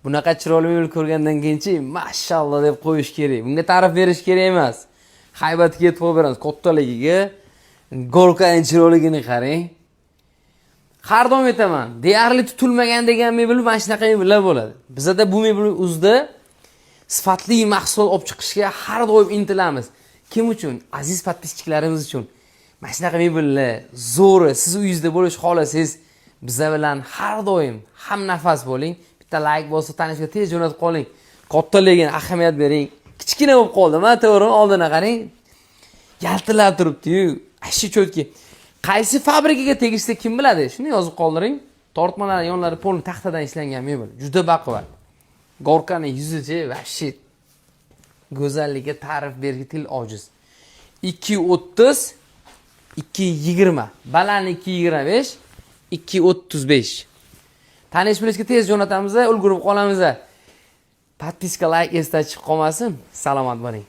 Bunaqa chiroyli mebel ko'rgandan keyinchi mashalloh deb qo'yish kerak. Bunga ta'rif berish kerak emas. Haybatiga e'tibor beramiz, kattaligiga, gorkaning chiroyligini qarang. Har doim aytaman, deyarli tutilmagan degan mebel mana shunaqa mebellar bo'ladi. Bizda bu mebel o'zida sifatli mahsulot olib chiqishga har doim intilamiz. Kim uchun? Aziz podpischilarimiz uchun. Mana shunaqa mebellar zo'ri, siz uyingizda bo'lish xohlasangiz, bizlar bilan har doim ham nafas bo'ling. Bitta like bo'lsa tanishga tez jo'natib qoling. Kattaligiga ahamiyat bering. Kichkina bo'lib qoldi, mana to'g'ri, oldina qarang. Yaltilab turibdi-yu. Ashi cho'tki. Qaysi fabrikaga tegishli kim biladi? Shuni yozib qoldiring. Tortmalar yonlari polni taxtadan ishlangan mebel. Juda baquvvat. Gorkaning yuzichi va shit. Go'zalligiga ta'rif berishga til ojiz. 230 220. Balandlik 225, 235. Tanish bilishga tez jo'natamiz, ulgurib qolamiz. Podpiska, like esda chiqib qolmasin. Salomat bo'ling.